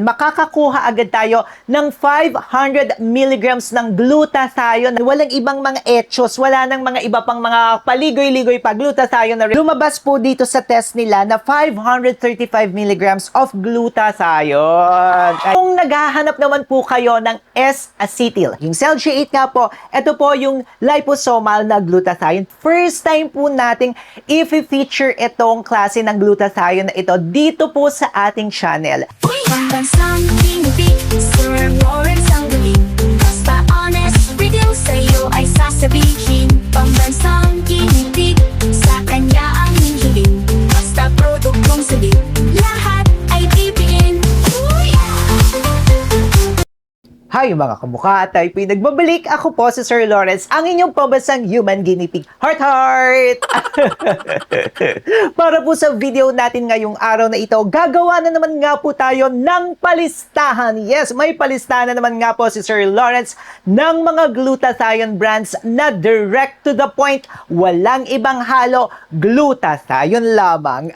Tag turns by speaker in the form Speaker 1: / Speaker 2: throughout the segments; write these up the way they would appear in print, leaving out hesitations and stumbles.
Speaker 1: makakakuha agad tayo ng 500 milligrams ng glutathione. Walang ibang mga etyos, wala nang mga iba pang mga paligoy-ligoy pa. Glutathione na rin. Lumabas po dito sa test nila na 535 milligrams of glutathione. Kung naghahanap naman po kayo ng S-acetyl, yung SelG8 nga po, ito po yung liposomal na glutathione. First time po nating i-feature itong klase ng glutathione na ito dito po sa ating channel.
Speaker 2: Pambansang kinipig, Sir Lawrence ang galing. Basta honest, review sa'yo ay sasabihin. Pambansang kinipig, sa kanya ang hihiling. Basta produktong sabi, lahat ay bibiin.
Speaker 1: Hi mga kamukha, tayo pinagbabalik. Ako po si Sir Lawrence, ang inyong pambansang human guinea pig. Heart, heart! Para po sa video natin ngayong araw na ito, gagawa na naman nga po tayo ng palistahan. Yes, may palistahan na naman nga po si Sir Lawrence ng mga glutathione brands na direct to the point. Walang ibang halo, glutathione lamang.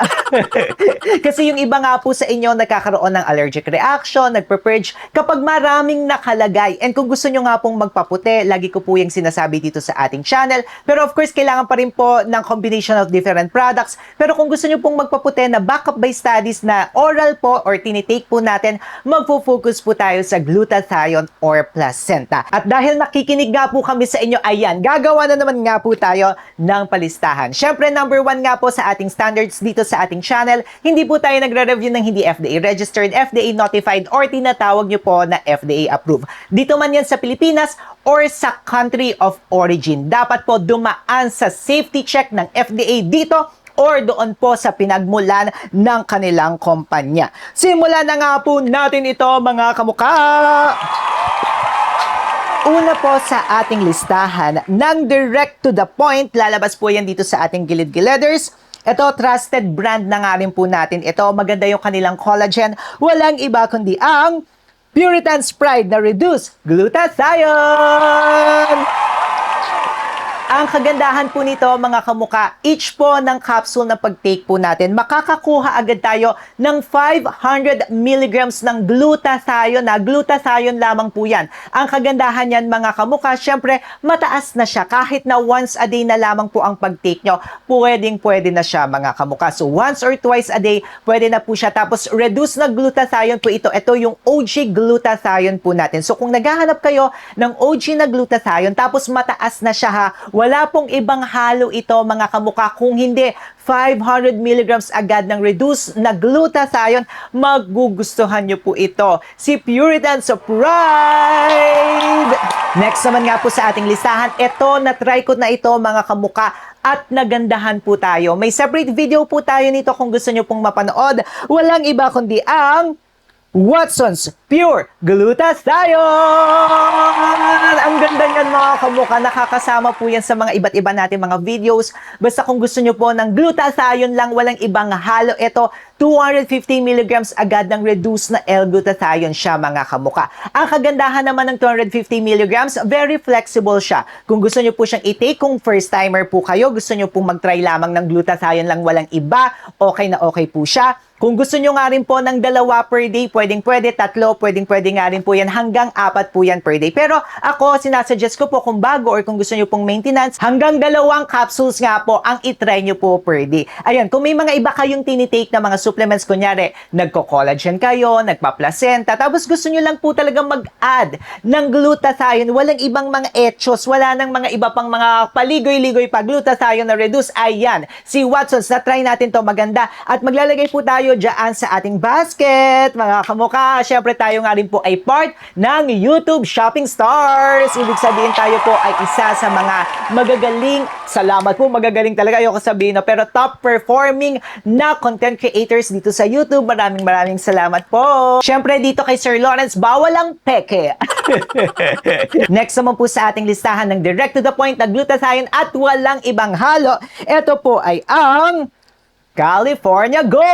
Speaker 1: Kasi yung iba nga po sa inyo nagkakaroon ng allergic reaction, nagpe-purge kapag maraming nakalagay. And kung gusto nyo nga pong magpaputi, lagi ko po yung sinasabi dito sa ating channel. Pero of course, kailangan pa rin po ng combination of different products. Pero kung gusto nyo pong magpaputi na backup by studies na oral po or tinitake po natin, magpo-focus po tayo sa glutathione or placenta. At dahil nakikinig nga po kami sa inyo, ayan, gagawa na naman nga po tayo ng palistahan. Syempre, number 1 nga po sa ating standards dito sa ating channel, hindi po tayo nagre-review ng hindi FDA registered, FDA notified, or tinatawag nyo po na FDA approved. Dito man yan sa Pilipinas or sa country of origin. Dapat po dumaan sa safety check ng FDA dito or doon po sa pinagmulan ng kanilang kumpanya. Simulan na nga po natin ito mga kamukha! Una po sa ating listahan ng direct to the point, lalabas po yan dito sa ating gilid-gileders. Ito, trusted brand na nga rin po natin. Ito, maganda yung kanilang collagen. Walang iba kundi ang Puritan's Pride na Reduced Glutathione! Ang kagandahan po nito mga kamuka, each po ng capsule na pag-take po natin, makakakuha agad tayo ng 500 milligrams ng glutathione na glutathione lamang po yan. Ang kagandahan yan mga kamuka, syempre mataas na siya. Kahit na once a day na lamang po ang pag-take nyo, pwede na siya mga kamuka. So once or twice a day, pwede na po siya. Tapos reduce na glutathione po ito. Ito yung OG glutathione po natin. So kung naghahanap kayo ng OG na glutathione, tapos mataas na siya ha, wala pong ibang halo ito mga kamuka. Kung hindi 500 milligrams agad ng reduced na glutathione, magugustuhan nyo po ito. Si Puritan's Pride! Next naman nga po sa ating listahan, ito na-try ko na ito mga kamuka at nagandahan po tayo. May separate video po tayo nito kung gusto nyo pong mapanood. Walang iba kundi ang Watson's Pure Glutathione! Ang ganda niyan mga kamukha. Nakakasama po yan sa mga iba't iba natin mga videos. Basta kung gusto nyo po ng glutathione lang, walang ibang halo. Ito, 250 milligrams agad ng reduced na L-glutathione siya mga kamukha. Ang kagandahan naman ng 250 milligrams, very flexible siya. Kung gusto nyo po siyang i-take, kung first timer po kayo, gusto nyo po mag-try lamang ng glutathione lang, walang iba, okay na okay po siya. Kung gusto nyo nga rin po ng 2 per day, pwedeng-pwede, 3, pwedeng-pwede nga rin po yan, hanggang 4 po yan per day. Pero ako, sinasuggest ko po kung bago or kung gusto nyo pong maintenance, hanggang 2 capsules nga po ang itry nyo po per day. Ayan, kung may mga iba kayong tinitake na mga supplements, kunyari, nagko-collagen kayo, nagpa-placenta, tapos gusto nyo lang po talagang mag-add ng glutathione, walang ibang mga etyos, wala nang mga iba pang mga paligoy-ligoy pa, glutathione na reduce, ayan, si Watson's, na-try natin to, maganda. At maglalagay po tayo dyan sa ating basket, mga kamukha. Syempre tayo nga rin po ay part ng YouTube Shopping Stars. Ibig sabihin tayo po ay isa sa mga magagaling, salamat po, magagaling talaga, ayoko sabihin, no? Pero top performing na content creators dito sa YouTube. Maraming salamat po. Syempre dito kay Sir Lawrence, bawal ang peke. Next naman po sa ating listahan ng direct to the point na glutathione at walang ibang halo. Ito po ay ang California Gold!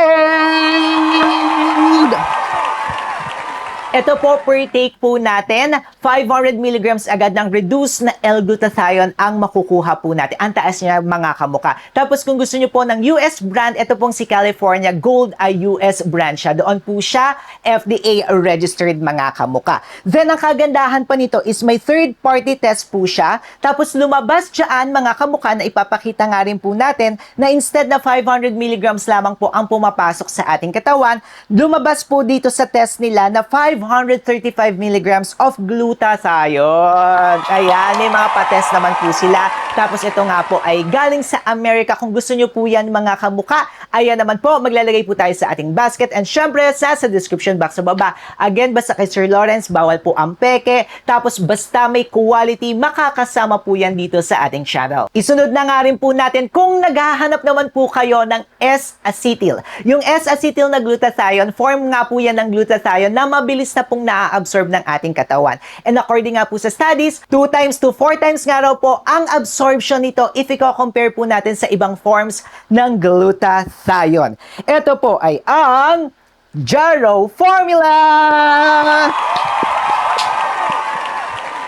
Speaker 1: Ito po, per take po natin, 500 milligrams agad ng reduced na L-glutathione ang makukuha po natin. Ang taas niya mga kamuka. Tapos kung gusto niyo po ng US brand, ito pong si California Gold ay US brand siya. Doon po siya FDA registered mga kamuka. Then ang kagandahan pa nito is may third party test po siya. Tapos lumabas dyan mga kamuka na ipapakita nga rin po natin na instead na 500 milligrams lamang po ang pumapasok sa ating katawan, lumabas po dito sa test nila na 535 milligrams of glutathione. Ayan, may mga patest naman po sila. Tapos ito nga po ay galing sa Amerika. Kung gusto nyo po yan mga kamuka, ayan naman po, maglalagay po tayo sa ating basket. And syempre, sa description box sa baba. Again, basta kay Sir Lawrence, bawal po ang peke. Tapos basta may quality, makakasama po yan dito sa ating channel. Isunod na nga rin po natin kung naghahanap naman po kayo ng S-acetyl. Yung S-acetyl na glutathione, form nga po yan ng glutathione na mabilis na pong na-absorb ng ating katawan. And according nga po sa studies, 2 times to 4 times nga raw po ang absorption nito if i-compare po natin sa ibang forms ng glutathione. Ito po ay ang Jarrow Formula!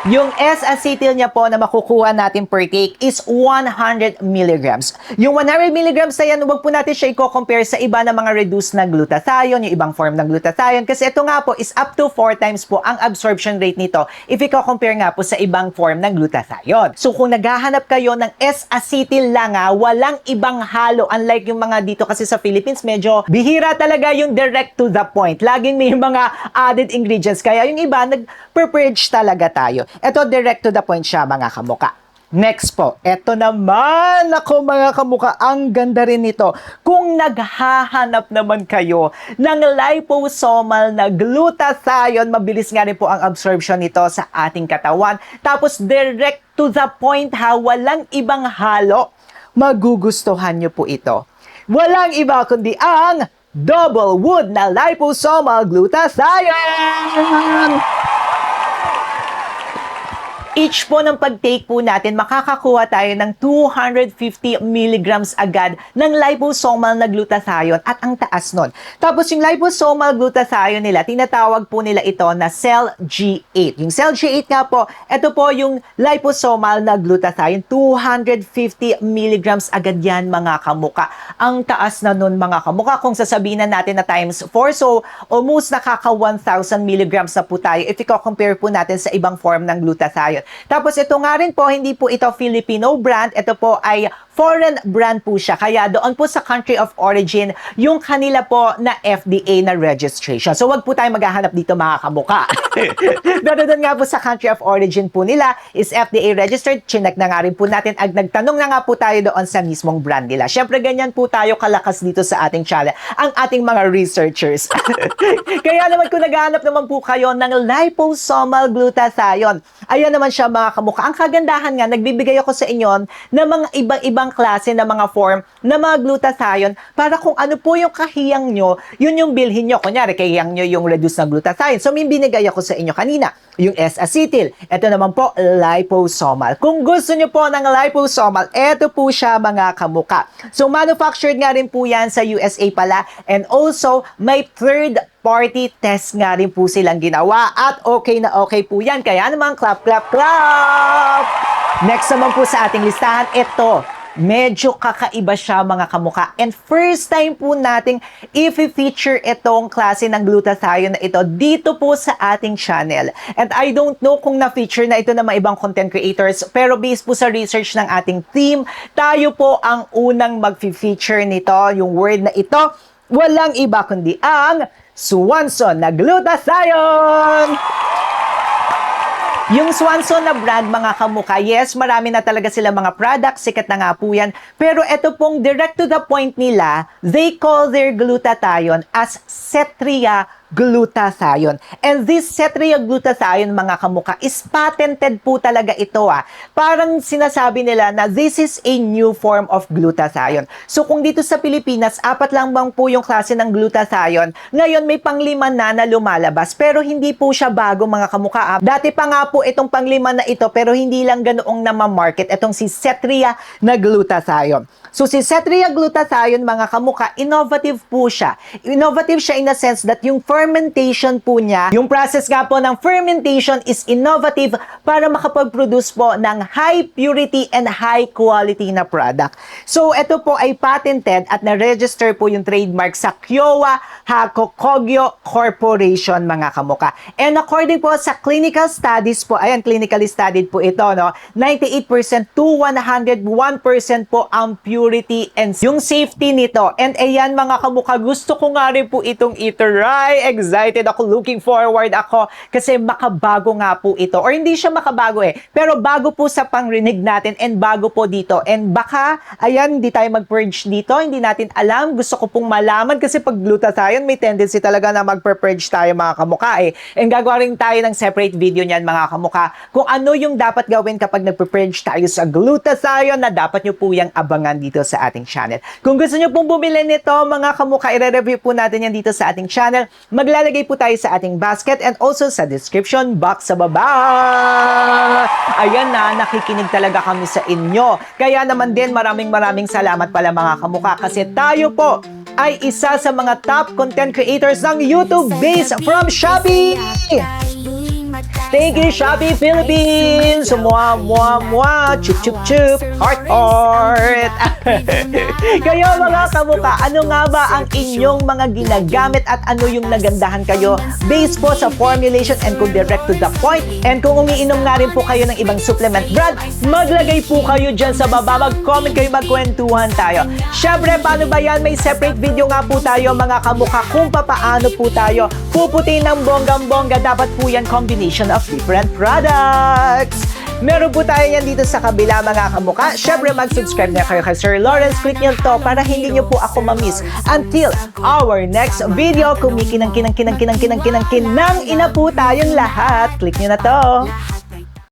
Speaker 1: Yung S-acetyl niya po na makukuha natin per cake is 100 milligrams. Yung 100 milligrams na yan, huwag po natin siya i-compare sa iba na mga reduced na glutathione, yung ibang form ng glutathione. Kasi ito nga po is up to 4 times po ang absorption rate nito if i-compare nga po sa ibang form ng glutathione. So kung naghahanap kayo ng S-acetyl lang walang ibang halo. Unlike yung mga dito kasi sa Philippines, medyo bihira talaga yung direct to the point. Laging may mga added ingredients. Kaya yung iba, nag-purge talaga tayo. Ito, direct to the point siya, mga kamuka. Next po, ito naman, ako mga kamuka, ang ganda rin nito. Kung naghahanap naman kayo ng liposomal na glutathione, mabilis nga rin po ang absorption nito sa ating katawan. Tapos direct to the point walang ibang halo. Magugustuhan nyo po ito. Walang iba kundi ang double wood na liposomal glutathione. Each po ng pag-take po natin, makakakuha tayo ng 250 milligrams agad ng liposomal na glutathione at ang taas nun. Tapos yung liposomal glutathione nila, tinatawag po nila ito na Cell G8. Yung Cell G8 nga po, ito po yung liposomal na glutathione, 250 milligrams agad yan mga kamuka. Ang taas na nun mga kamuka, kung sasabihin na natin na times 4, so almost nakaka 1,000 milligrams na po tayo if i-compare po natin sa ibang form ng glutathione. Tapos ito nga rin po, hindi po ito Filipino brand, ito po ay foreign brand po siya. Kaya doon po sa country of origin, yung kanila po na FDA na registration. So wag po tayo maghahanap dito mga kamuka. Doon nga po sa country of origin po nila is FDA registered. Chinek na nga rin po natin at nagtanong na nga po tayo doon sa mismong brand nila. Syempre ganyan po tayo kalakas dito sa ating channel, ang ating mga researchers. Kaya naman kung naghahanap naman po kayo ng liposomal glutathione, ayan naman siya mga kamuka. Ang kagandahan nga, nagbibigay ako sa inyo ng mga ibang klase na mga form na mga glutathione para kung ano po yung kahiyang nyo, yun yung bilhin nyo. Kunyari, kahiyang nyo yung reduced na glutathione. So, may binigay ako sa inyo kanina, yung S-acetyl. Ito naman po, liposomal. Kung gusto nyo po ng liposomal, ito po siya mga kamuka. So, manufactured nga rin po yan sa USA pala. And also, may third party test nga rin po silang ginawa at okay na okay po yan. Kaya naman, clap, clap, clap! Next naman po sa ating listahan, ito. Medyo kakaiba siya mga kamuka. And first time po nating i-feature itong klase ng glutathione na ito dito po sa ating channel. And I don't know kung na-feature na ito ng mga ibang content creators, pero based po sa research ng ating team, tayo po ang unang mag-feature nito, yung word na ito. Walang iba kundi ang Swanson na glutathione! Yung Swanson na brand, mga kamuka, yes, marami na talaga sila mga products, sikat na nga po yan. Pero ito pong direct to the point nila, they call their glutathione as Cetria glutathione. And this Cetria glutathione, mga kamuka, is patented po talaga ito. Parang sinasabi nila na this is a new form of glutathione. So kung dito sa Pilipinas, 4 lang bang po yung klase ng glutathione, ngayon may pang-5 na lumalabas. Pero hindi po siya bago, mga kamuka. Dati pa nga po itong pang-5 na ito, pero hindi lang ganoong na-market itong si Cetria na glutathione. So si Cetria glutathione, mga kamuka, innovative po siya. Innovative siya in a sense that yung first fermentation po niya. Yung process nga po ng fermentation is innovative para makapag-produce po ng high purity and high quality na product. So, ito po ay patented at na-register po yung trademark sa Kyowa Hakokogyo Corporation, mga kamuka. And according po sa clinical studies po, ayan, clinically studied po ito, no? 98% to 101% po ang purity and yung safety nito. And ayan, mga kamuka, gusto ko nga rin po itong itry. Excited ako, looking forward ako kasi makabago nga po ito. Or hindi siya makabago pero bago po sa pangrinig natin and bago po dito. And baka, ayan, hindi tayo mag-purge dito, hindi natin alam. Gusto ko pong malaman kasi pag glutathione, may tendency talaga na mag-purge tayo, mga kamuka And gagawa rin tayo ng separate video niyan, mga kamuka, kung ano yung dapat gawin kapag nag-purge tayo sa glutathione na dapat nyo po yung abangan dito sa ating channel. Kung gusto nyo pong bumili nito, mga kamuka, i-review po natin yan dito sa ating channel. Maglalagay po tayo sa ating basket and also sa description box sa baba. Ayan na, nakikinig talaga kami sa inyo. Kaya naman din, maraming salamat pala, mga kamuka, kasi tayo po ay isa sa mga top content creators ng YouTube based from Shopee! Thank you, Shopee Philippines! Mwah, mwah, mwah! Chup, chup, chup! Heart, heart! Kayo, mga kamuka, ano nga ba ang inyong mga ginagamit at ano yung nagandahan kayo based po sa formulation and kung direct to the point? And kung umiinom nga rin po kayo ng ibang supplement brand, maglagay po kayo dyan sa baba, mag-comment kayo, magkwentuhan tayo. Syempre, paano ba yan? May separate video nga po tayo, mga kamuka, kung paano po tayo puputin ng bonggang-bongga. Dapat po yan combination of different products. Meron po tayo yan dito sa kabila, mga kamuka. Syempre, mag-subscribe na kayo kay Sir Lawrence. Click nyo to para hindi nyo po ako mamiss. Until our next video, kumikinang ina po tayong lahat. Click nyo na to.